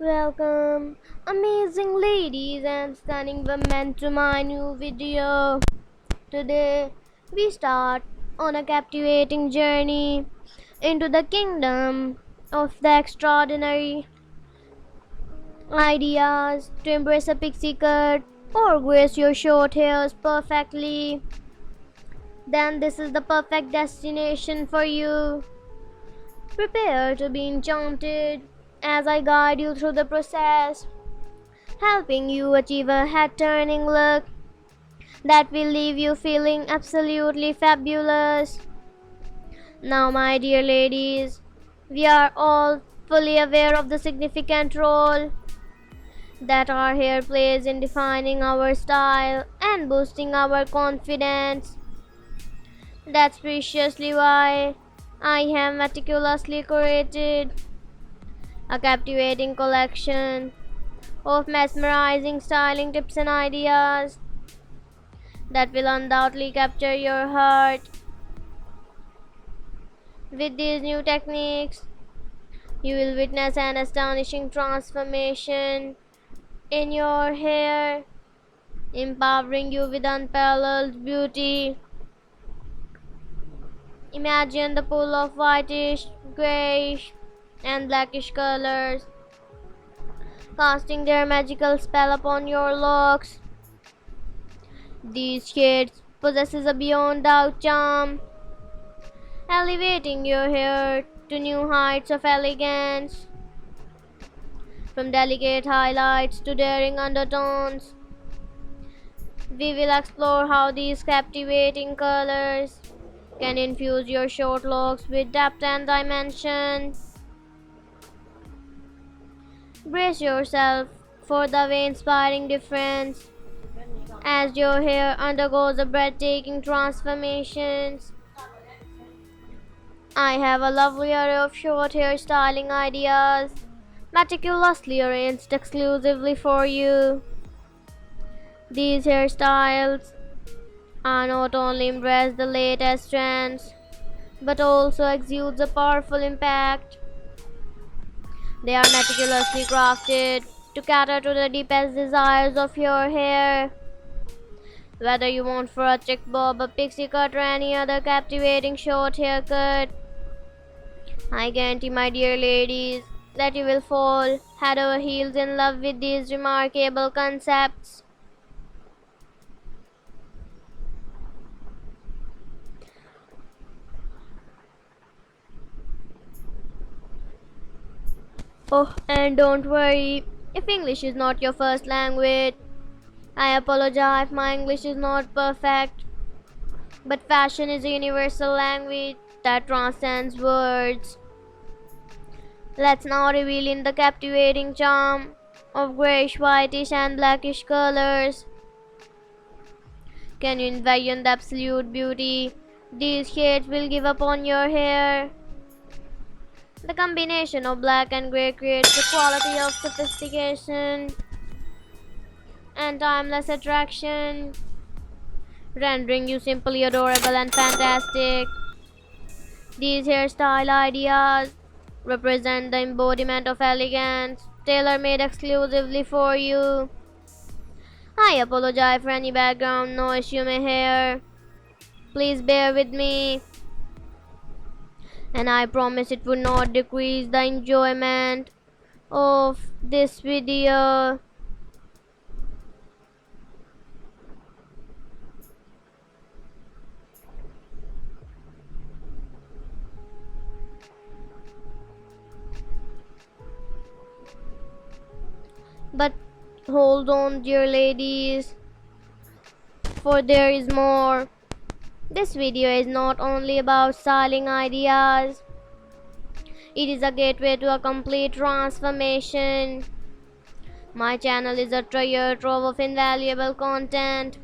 Welcome, amazing ladies and stunning women, to my new video. Today, we start on a captivating journey into the kingdom of the extraordinary ideas to embrace a pixie cut or grace your short hairs perfectly. Then, this is the perfect destination for you. Prepare to be enchanted as I guide you through the process, helping you achieve a head turning look that will leave you feeling absolutely fabulous. Now, my dear ladies, we are all fully aware of the significant role that our hair plays in defining our style and boosting our confidence. That's preciously why I have meticulously curated a captivating collection of mesmerizing styling tips and ideas that will undoubtedly capture your heart. With these new techniques, you will witness an astonishing transformation in your hair, empowering you with unparalleled beauty. Imagine the pool of whitish, grayish, and blackish colors casting their magical spell upon your locks. These shades possesses a beyond doubt charm, elevating your hair to new heights of elegance. From delicate highlights to daring undertones, we will explore how these captivating colors can infuse your short locks with depth and dimension. Brace yourself for the way-inspiring difference as your hair undergoes a breathtaking transformations. I have a lovely array of short hair styling ideas meticulously arranged exclusively for you. These hairstyles are not only embrace the latest trends but also exudes a powerful impact. They are meticulously crafted to cater to the deepest desires of your hair. Whether you want for a chick bob, a pixie cut, or any other captivating short haircut, I guarantee, my dear ladies, that you will fall head over heels in love with these remarkable concepts. Oh, and don't worry if English is not your first language. I apologize if my English is not perfect, but fashion is a universal language that transcends words. Let's now reveal in the captivating charm of grayish, whitish, and blackish colors. Can you envision the absolute beauty these shades will give upon your hair? The combination of black and gray creates a quality of sophistication and timeless attraction, rendering you simply adorable and fantastic. These hairstyle ideas represent the embodiment of elegance, tailor made exclusively for you. I apologize for any background noise you may hear. Please bear with me, and I promise it will not decrease the enjoyment of this video. But hold on, dear ladies, for there is more. This video is not only about styling ideas, it is a gateway to a complete transformation. My channel is a treasure trove of invaluable content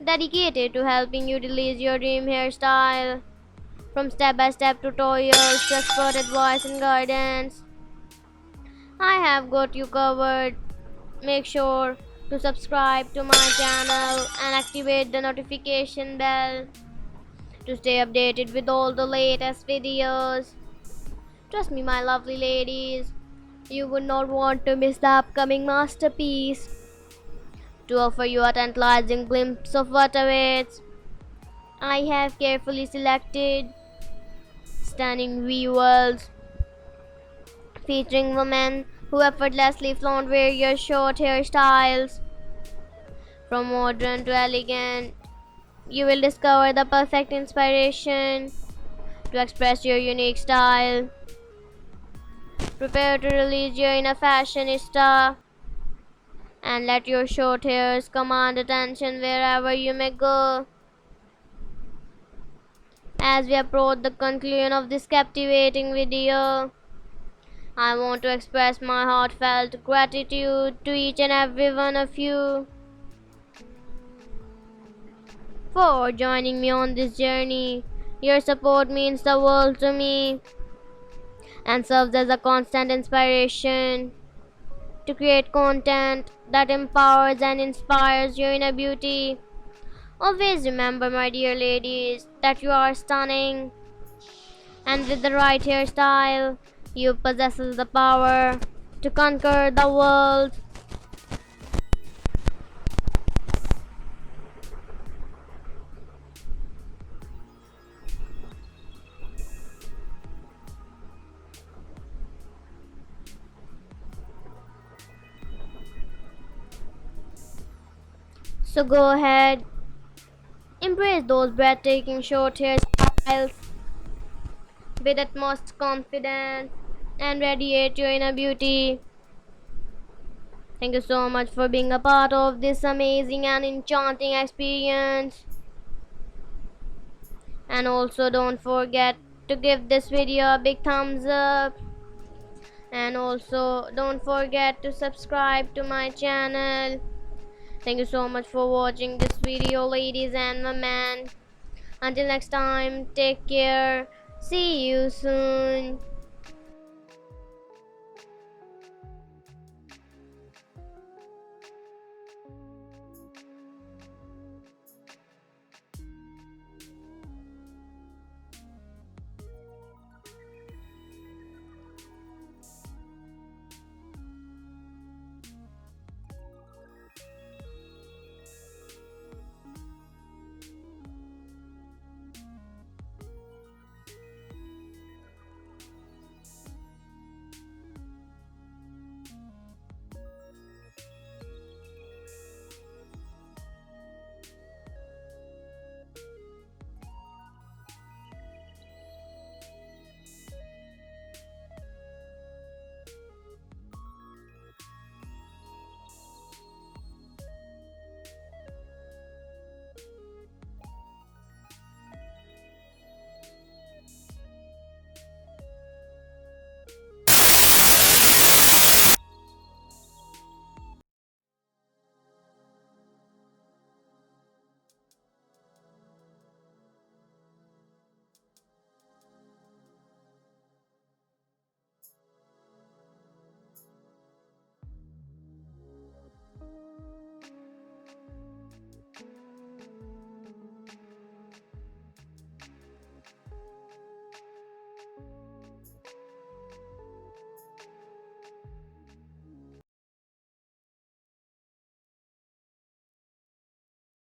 dedicated to helping you release your dream hairstyle, from step-by-step tutorials to expert advice and guidance. I have got you covered. Make sure to subscribe to my channel and activate the notification bell to stay updated with all the latest videos. Trust me, my lovely ladies, You would not want to miss the upcoming masterpiece. To offer you a tantalizing glimpse of what awaits, I have carefully selected stunning visuals featuring women who effortlessly flaunt various short hairstyles. From modern to elegant, you will discover the perfect inspiration to express your unique style. Prepare to release your inner fashionista and let your short hairs command attention wherever you may go. As we approach the conclusion of this captivating video, I want to express my heartfelt gratitude to each and every one of you for joining me on this journey. Your support means the world to me and serves as a constant inspiration to create content that empowers and inspires your inner beauty. Always remember, my dear ladies, that you are stunning, and with the right hairstyle, you possess the power to conquer the world. So go ahead, embrace those breathtaking short hairstyles with utmost confidence and radiate your inner beauty. Thank you so much for being a part of this amazing and enchanting experience. And also don't forget to give this video a big thumbs up. And also don't forget to subscribe to my channel. Thank you so much for watching this video, ladies and men. Until next time, take care. See you soon.